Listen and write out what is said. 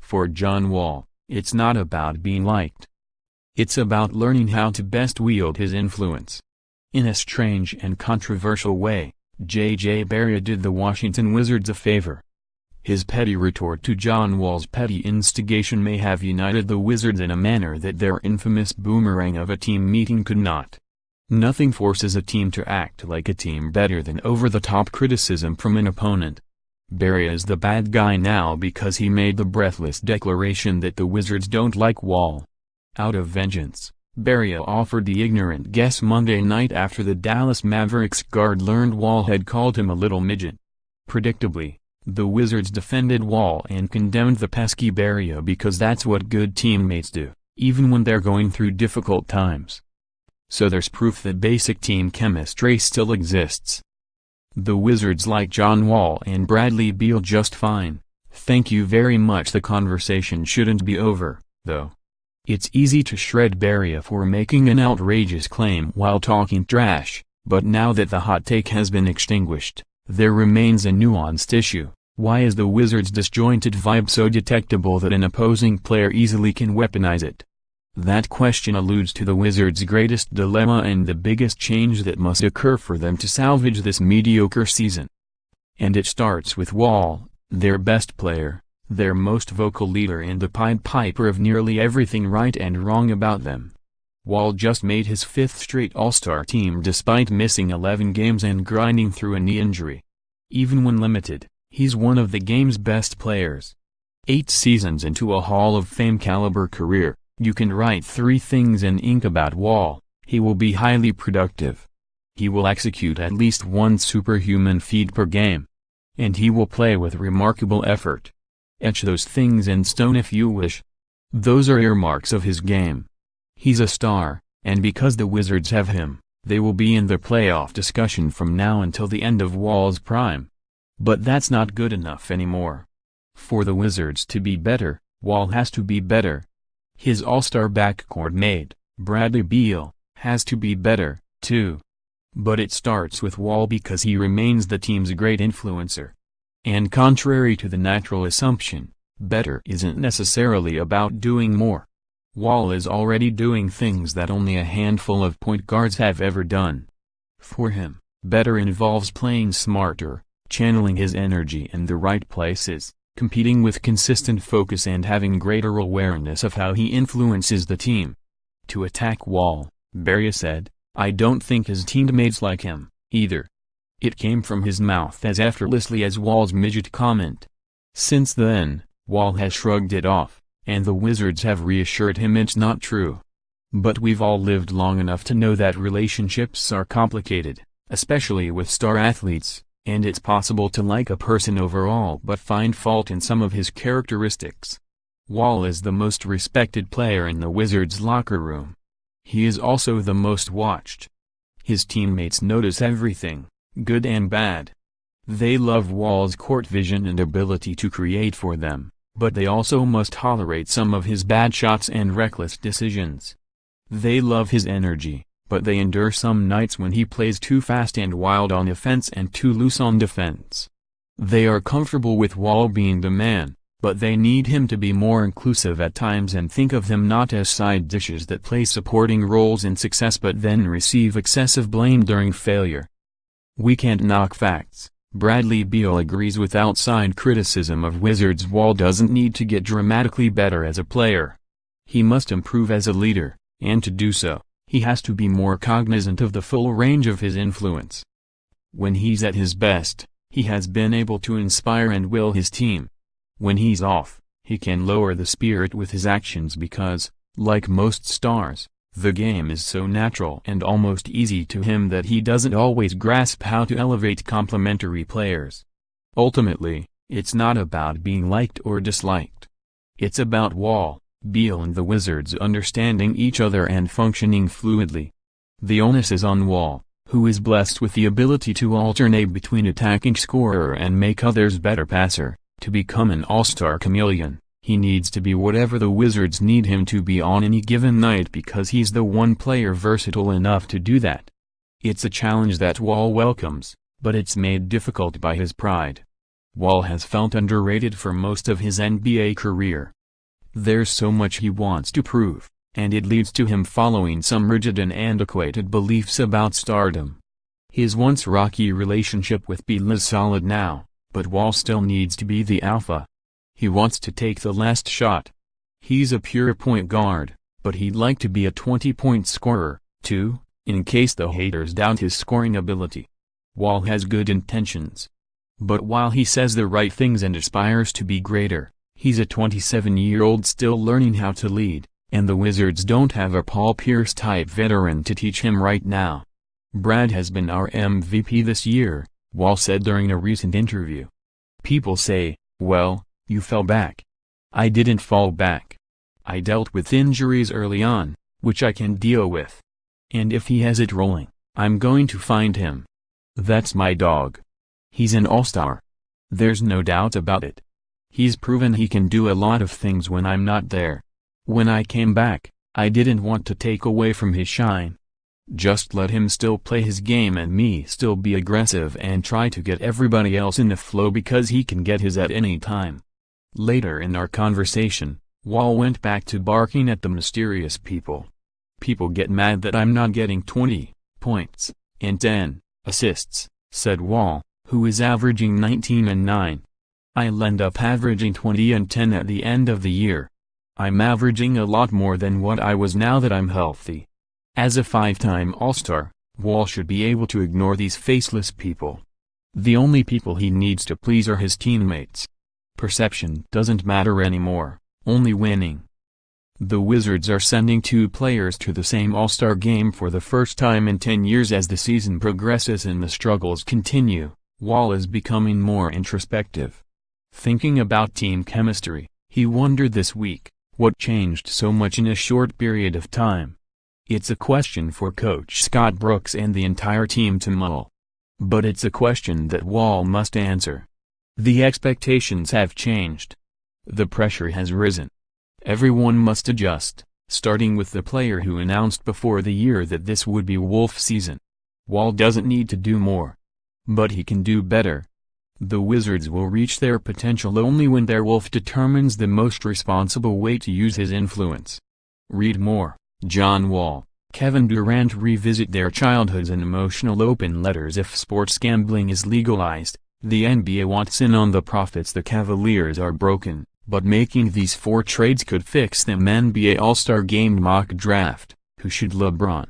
For John Wall, it's not about being liked. It's about learning how to best wield his influence. In a strange and controversial way, J.J. Barea did the Washington Wizards a favor. His petty retort to John Wall's petty instigation may have united the Wizards in a manner that their infamous boomerang of a team meeting could not. Nothing forces a team to act like a team better than over-the-top criticism from an opponent. Barea is the bad guy now because he made the breathless declaration that the Wizards don't like Wall. Out of vengeance, Barea offered the ignorant guess Monday night after the Dallas Mavericks guard learned Wall had called him a little midget. Predictably, the Wizards defended Wall and condemned the pesky Barea because that's what good teammates do, even when they're going through difficult times. So there's proof that basic team chemistry still exists. The Wizards like John Wall and Bradley Beal just fine. Thank you very much. The conversation shouldn't be over, though. It's easy to shred Barea for making an outrageous claim while talking trash, but now that the hot take has been extinguished, there remains a nuanced issue. Why is the Wizards' disjointed vibe so detectable that an opposing player easily can weaponize it? That question alludes to the Wizards' greatest dilemma and the biggest change that must occur for them to salvage this mediocre season. And it starts with Wall, their best player, their most vocal leader and the Pied Piper of nearly everything right and wrong about them. Wall just made his 5th straight All-Star team despite missing 11 games and grinding through a knee injury. Even when limited, he's one of the game's best players. 8 seasons into a Hall of Fame caliber career, you can write 3 things in ink about Wall: he will be highly productive. He will execute at least one superhuman feat per game. And he will play with remarkable effort. Etch those things in stone if you wish. Those are earmarks of his game. He's a star, and because the Wizards have him, they will be in the playoff discussion from now until the end of Wall's prime. But that's not good enough anymore. For the Wizards to be better, Wall has to be better. His all-star backcourt mate, Bradley Beal, has to be better, too. But it starts with Wall because he remains the team's great influencer. And contrary to the natural assumption, better isn't necessarily about doing more. Wall is already doing things that only a handful of point guards have ever done. For him, better involves playing smarter, channeling his energy in the right places, competing with consistent focus and having greater awareness of how he influences the team. To attack Wall, Barea said, "I don't think his teammates like him, either." It came from his mouth as effortlessly as Wall's midget comment. Since then, Wall has shrugged it off, and the Wizards have reassured him it's not true. But we've all lived long enough to know that relationships are complicated, especially with star athletes. And it's possible to like a person overall but find fault in some of his characteristics. Wall is the most respected player in the Wizards' locker room. He is also the most watched. His teammates notice everything, good and bad. They love Wall's court vision and ability to create for them, but they also must tolerate some of his bad shots and reckless decisions. They love his energy, but they endure some nights when he plays too fast and wild on offense and too loose on defense. They are comfortable with Wall being the man, but they need him to be more inclusive at times and think of them not as side dishes that play supporting roles in success but then receive excessive blame during failure. We can't knock facts. Bradley Beal agrees with outside criticism of Wizards. Wall doesn't need to get dramatically better as a player. He must improve as a leader, and to do so, he has to be more cognizant of the full range of his influence. When he's at his best, he has been able to inspire and will his team. When he's off, he can lower the spirit with his actions because, like most stars, the game is so natural and almost easy to him that he doesn't always grasp how to elevate complementary players. Ultimately, it's not about being liked or disliked. It's about Wall, Beal and the Wizards understanding each other and functioning fluidly. The onus is on Wall, who is blessed with the ability to alternate between attacking scorer and make others better passer, to become an all-star chameleon. He needs to be whatever the Wizards need him to be on any given night because he's the one player versatile enough to do that. It's a challenge that Wall welcomes, but it's made difficult by his pride. Wall has felt underrated for most of his NBA career. There's so much he wants to prove, and it leads to him following some rigid and antiquated beliefs about stardom. His once rocky relationship with Beal is solid now, but Wall still needs to be the alpha. He wants to take the last shot. He's a pure point guard, but he'd like to be a 20-point scorer, too, in case the haters doubt his scoring ability. Wall has good intentions. But while he says the right things and aspires to be greater, he's a 27-year-old still learning how to lead, and the Wizards don't have a Paul Pierce-type veteran to teach him right now. "Brad has been our MVP this year," Wall said during a recent interview. "People say, well, you fell back. I didn't fall back. I dealt with injuries early on, which I can deal with. And if he has it rolling, I'm going to find him. That's my dog. He's an all-star. There's no doubt about it. He's proven he can do a lot of things when I'm not there. When I came back, I didn't want to take away from his shine. Just let him still play his game and me still be aggressive and try to get everybody else in the flow because he can get his at any time." Later in our conversation, Wall went back to barking at the mysterious people. "People get mad that I'm not getting 20 points and 10 assists," said Wall, who is averaging 19 and 9. "I'll end up averaging 20 and 10 at the end of the year. I'm averaging a lot more than what I was now that I'm healthy." As a 5-time All-Star, Wall should be able to ignore these faceless people. The only people he needs to please are his teammates. Perception doesn't matter anymore, only winning. The Wizards are sending 2 players to the same All-Star game for the first time in 10 years as the season progresses and the struggles continue. Wall is becoming more introspective. Thinking about team chemistry, he wondered this week, what changed so much in a short period of time? It's a question for Coach Scott Brooks and the entire team to mull. But it's a question that Wall must answer. The expectations have changed. The pressure has risen. Everyone must adjust, starting with the player who announced before the year that this would be Wolf season. Wall doesn't need to do more. But he can do better. The Wizards will reach their potential only when their Wolf determines the most responsible way to use his influence. Read more. John Wall, Kevin Durant revisit their childhoods in emotional open letters. If sports gambling is legalized, the NBA wants in on the profits. The Cavaliers are broken, but making these 4 trades could fix them. NBA All-Star Game mock draft: who should LeBron,